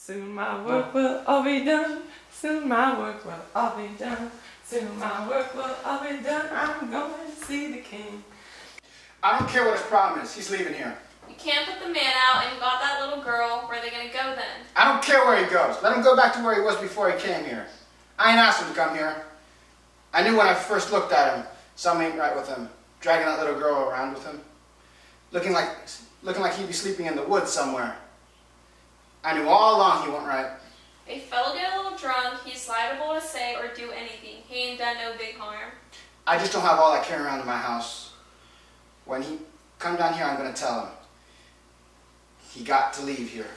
Soon my work will all be done. Soon my work will all be done. Soon my work will all be done. I'm going to see the king. I don't care what his problem is. He's leaving here. You can't put the man out, and you got that little girl. Where are they going to go then? I don't care where he goes. Let him go back to where he was before he came here. I ain't asked him to come here. I knew when I first looked at him, something ain't right with him. Dragging that little girl around with him. Looking like he'd be sleeping in the woods somewhere. I knew all along he wasn't right. If fellow get a little drunk, he's liable to say or do anything. He ain't done no big harm. I just don't have all that carrying around in my house. When he come down here, I'm going to tell him. He got to leave here.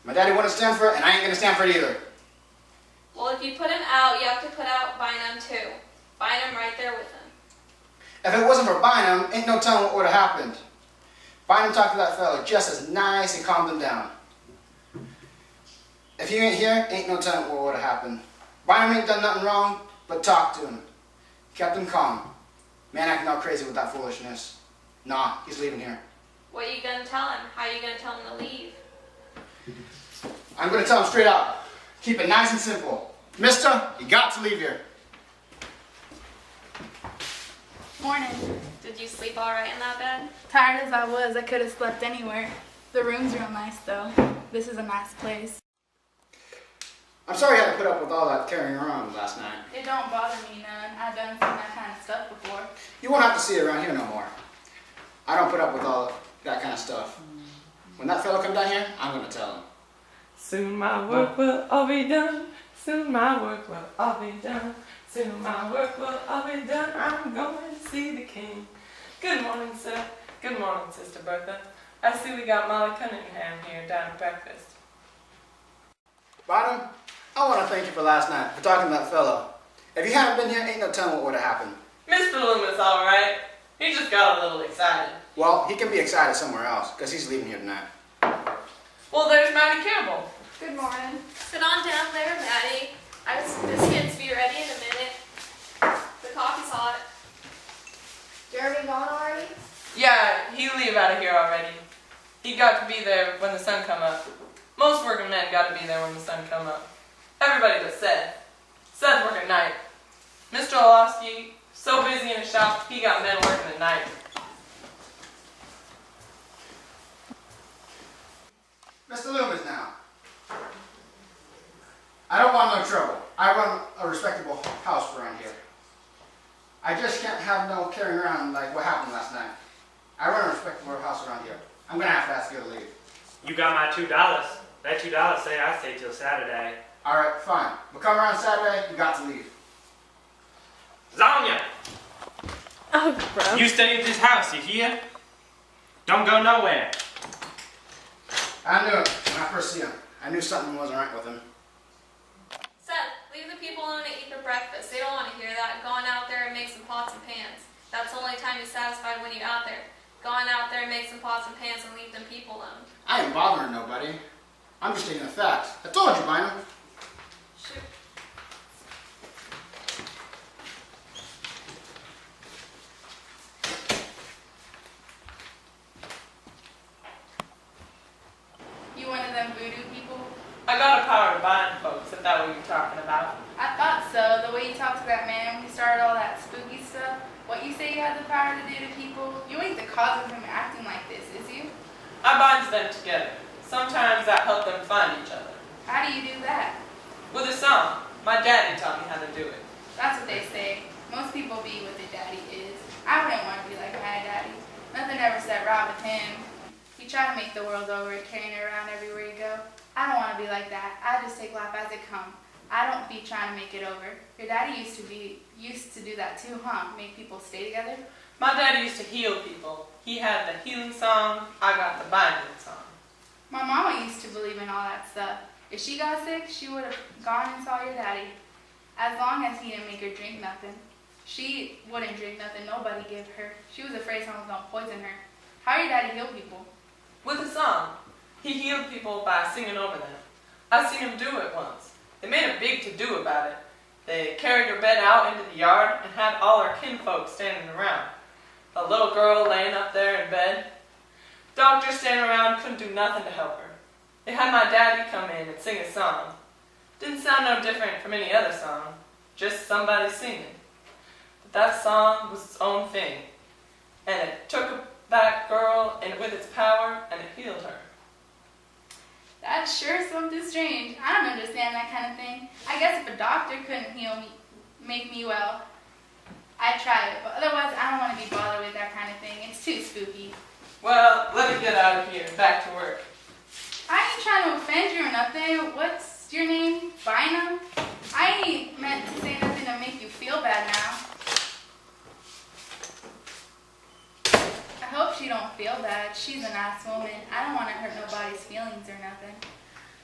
My daddy wouldn't stand for it, and I ain't going to stand for it either. Well, if you put him out, you have to put out Bynum too. Bynum right there with him. If it wasn't for Bynum, ain't no telling what would have happened. Bynum talked to that fellow just as nice and calmed him down. If he ain't here, ain't no telling what would have happened. Bynum ain't done nothing wrong, but talked to him. Kept him calm. Man acting all crazy with that foolishness. Nah, he's leaving here. What are you going to tell him? How are you going to tell him to leave? I'm going to tell him straight out. Keep it nice and simple. Mister, you got to leave here. Morning. Did you sleep all right in that bed? Tired as I was, I could have slept anywhere. The room's real nice though. This is a nice place. I'm sorry I had to put up with all that carrying around last night. It don't bother me none. I've done some of that kind of stuff before. You won't have to see it around here no more. I don't put up with all that kind of stuff. When that fellow come down here, I'm going to tell him. Soon my work will all be done. Soon my work will all be done. Soon my work will all be done. I'm going to see the king. Good morning, sir. Good morning, Sister Bertha. I see we got Molly Cunningham here down at breakfast. Bottom, I want to thank you for last night, for talking to that fellow. If you hadn't been here, ain't no telling what would have happened. Mr. Loomis, all right. He just got a little excited. Well, he can be excited somewhere else, because he's leaving here tonight. Well, there's Maddie Campbell. Good morning. Sit on down there, Maddie. This kid's be ready in a minute. The coffee's hot. Jeremy gone already? Yeah, he'll leave out of here already. He got to be there when the sun come up. Most working men got to be there when the sun come up. Everybody but Seth. Seth working night. Mr. Olofsky, so busy in his shop, he got men working at night. Mr. Loomis now. I don't want no trouble. I run a respectable house around here. I just can't have no carrying around like what happened last night. I run a respectable house around here. I'm going to have to ask you to leave. You got my $2. That $2 say I stay till Saturday. Alright, fine. But come around Saturday, you got to leave. Zonya! Oh, bro. You stay at this house, you hear? Don't go nowhere. I knew it when I first see him. I knew something wasn't right with him. Seth, leave the people alone to eat their breakfast. They don't want to hear that. Go on out there and make some pots and pans. That's the only time you're satisfied when you're out there. Go on out there and make some pots and pans and leave them people alone. I ain't bothering nobody. I'm just stating the facts. I told you, Bynum. Shoot. You one of them voodoo people? I got a power to bind folks, if that's what you're talking about. I thought so. The way you talked to that man when he started all that spooky stuff. What you say you had the power to do to people? You ain't the cause of him acting like this, is you? I binds them together. Sometimes I help them find each other. How do you do that? With a song. My daddy taught me how to do it. That's what they say. Most people be what their daddy is. I wouldn't want to be like my daddy. Nothing ever set right with him. He tried to make the world over, carrying it around everywhere you go. I don't want to be like that. I just take life as it comes. I don't be trying to make it over. Your daddy used to do that too, huh? Make people stay together? My daddy used to heal people. He had the healing song, I got the binding song. My mama used to believe in all that stuff. If she got sick, she would have gone and saw your daddy. As long as he didn't make her drink nothing. She wouldn't drink nothing nobody gave her. She was afraid someone was going to poison her. How your daddy heal people? With a song. He healed people by singing over them. I seen him do it once. They made a big to-do about it. They carried her bed out into the yard and had all our kinfolk standing around. A little girl laying up there in bed. Doctors standing around couldn't do nothing to help her. It had my daddy come in and sing a song. Didn't sound no different from any other song, just somebody singing. But that song was its own thing, and it took that girl and with its power, and it healed her. That's sure something strange. I don't understand that kind of thing. I guess if a doctor couldn't heal me, make me well, I'd try it. But otherwise, I don't want to be bothered with that kind of thing. It's too spooky. Well, let me get out of here, back to work. I ain't trying to offend you or nothing. What's your name? Bynum? I ain't meant to say nothing to make you feel bad now. I hope she don't feel bad. She's a nice woman. I don't want to hurt nobody's feelings or nothing.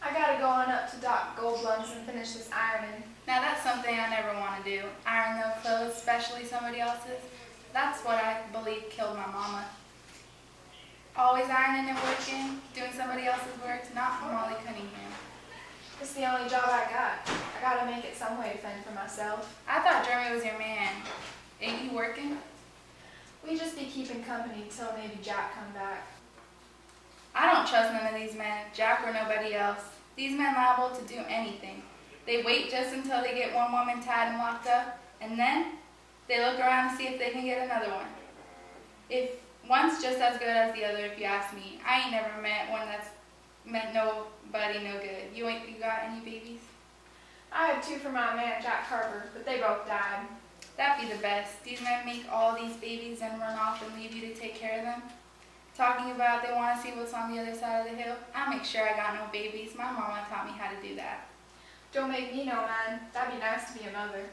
I gotta go on up to Doc Goldblum's and finish this ironing. Now that's something I never want to do. Iron no clothes, especially somebody else's. That's what I believe killed my mama. Always ironing and working, doing somebody else's work, not Molly Cunningham. It's the only job I got. I gotta make it some way to fend for myself. I thought Jeremy was your man. Ain't he working? We just be keeping company till maybe Jack come back. I don't trust none of these men, Jack or nobody else. These men liable to do anything. They wait just until they get one woman tied and locked up, and then they look around to see if they can get another one. If one's just as good as the other, if you ask me. I ain't never met one that's meant nobody no good. You got any babies? I had 2 for my man Jack Carver, but they both died. That'd be the best. These men make all these babies and run off and leave you to take care of them. Talking about they want to see what's on the other side of the hill. I'll make sure I got no babies. My mama taught me how to do that. Don't make me no man. That'd be nice to be a mother.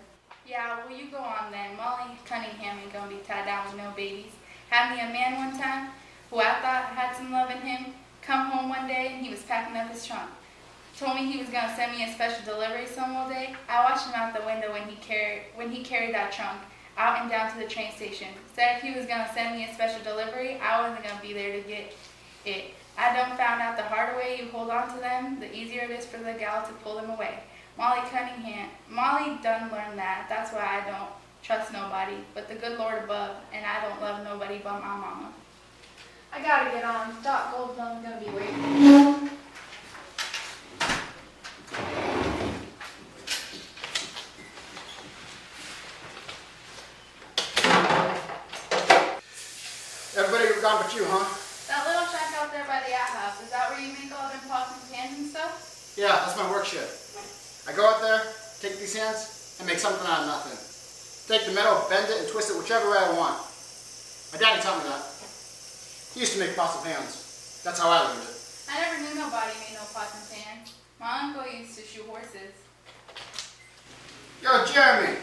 Yeah, well you go on then. Molly Cunningham ain't gonna be tied down with no babies. Had me a man one time who I thought had some love in him come home one day and he was packing up his trunk. Told me he was gonna send me a special delivery some old day. I watched him out the window when he carried that trunk out and down to the train station. Said if he was gonna send me a special delivery, I wasn't gonna be there to get it. I done found out the harder way you hold on to them, the easier it is for the gal to pull them away. Molly done learned that. That's why I don't trust nobody but the good Lord above, and I don't love nobody but my mama. I gotta get on. Doc Goldblum's gonna be waiting. Everybody gone but you, huh? That little shack out there by the outhouse, is that where you make all them pots and pans and stuff? Yeah, that's my work shift. I go out there, take these hands, and make something out of nothing. Take the metal, bend it, and twist it whichever way I want. My daddy taught me that. He used to make pots and pans. That's how I learned it. I never knew nobody made no pots and pans. My uncle used to shoe horses. Yo, Jeremy,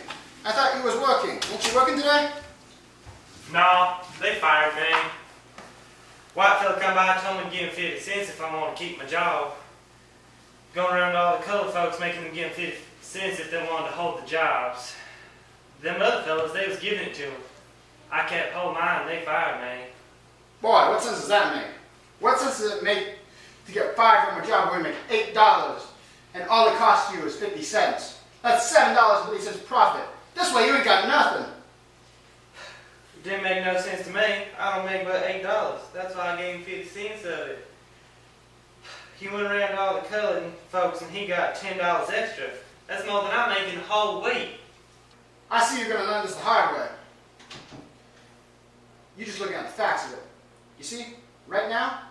I thought you was working. Ain't you working today? No, they fired me. White fella come by and told me to give him 50 cents if I want to keep my job. Going around to all the colored folks making them give them 50 cents if they wanted to hold the jobs. Them other fellas, they was giving it to them. I kept hold mine and they fired me. Boy, what sense does that make? What sense does it make to get fired from a job where you make $8 and all it costs you is 50 cents? That's $7.50 profit. This way you ain't got nothing. It didn't make no sense to me. I don't make but $8. That's why I gave him 50 cents of it. He went around to all the colored folks and he got $10 extra. That's more than I make in the whole week. I see you're going to learn this the hard way. You're just looking at the facts of it. You see, right now,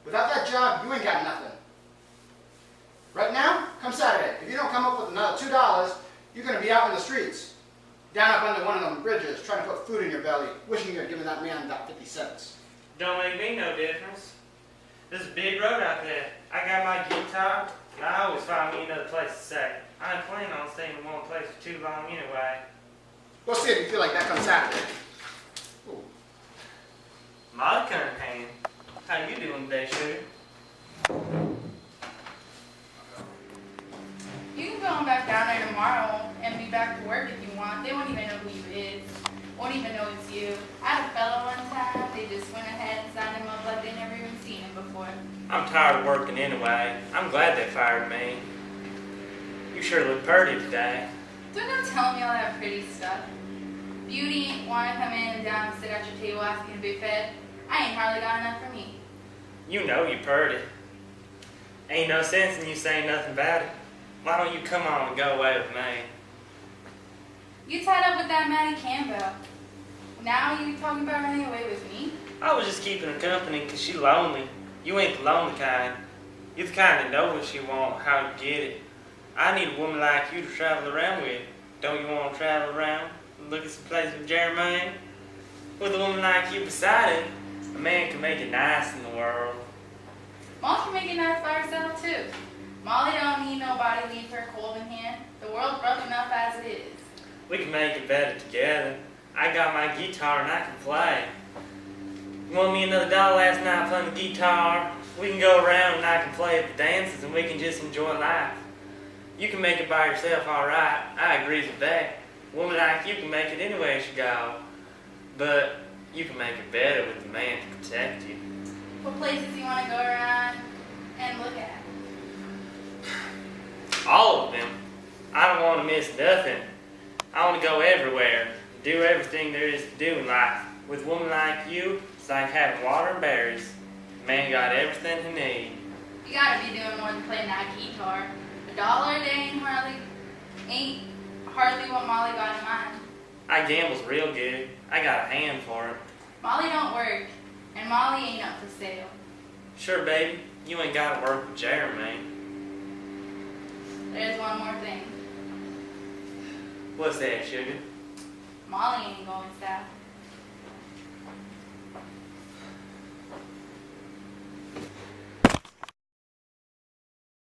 without that job, you ain't got nothing. Right now, come Saturday, if you don't come up with another $2, you're going to be out in the streets, down up under one of them bridges, trying to put food in your belly, wishing you'd given that man that 50 cents. Don't make me no difference. There's a big road out there. I got my guitar, and I always find me another place to stay. I ain't planning on staying in one place for too long anyway. We'll see if you feel like that comes Saturday. Ooh. Molly Cunningham, how you doing today, sugar? You can go on back down there tomorrow and be back to work if you want. They won't even know who you is. Won't even know it's you. I had a fellow one time, they just went ahead and signed him up like they never even seen him before. I'm tired of working anyway. I'm glad they fired me. You sure look pretty today. Don't go telling me all that pretty stuff. Beauty ain't want to come in and down and sit at your table asking to be fed. I ain't hardly got enough for me. You know you're pretty. Ain't no sense in you saying nothing about it. Why don't you come on and go away with me? You tied up with that Maddie Campbell. Now you talking about running away with me? I was just keeping her company because she lonely. You ain't the lonely kind. You're the kind that know what you want, how to get it. I need a woman like you to travel around with. Don't you want to travel around and look at some places with Jermaine? With a woman like you beside him, a man can make it nice in the world. Molly can make it nice by herself too. Molly don't need nobody to leave her cold in hand. The world's broken enough as it is. We can make it better together. I got my guitar and I can play. You want me another dollar last night playing the guitar? We can go around and I can play at the dances and we can just enjoy life. You can make it by yourself, alright. I agree with that. A woman like you can make it anywhere she go. But you can make it better with the man to protect you. What places you want to go around and look at? All of them. I don't want to miss nothing. I want to go everywhere. Do everything there is to do in life. With a woman like you, it's like having water and berries. Man got everything he needs. You gotta be doing more than playing that guitar. $1 a day ain't hardly what Molly got in mind. I gambles real good. I got a hand for it. Molly don't work, and Molly ain't up for sale. Sure, baby. You ain't got to work with Jeremy. There's one more thing. What's that, sugar? Molly ain't going south.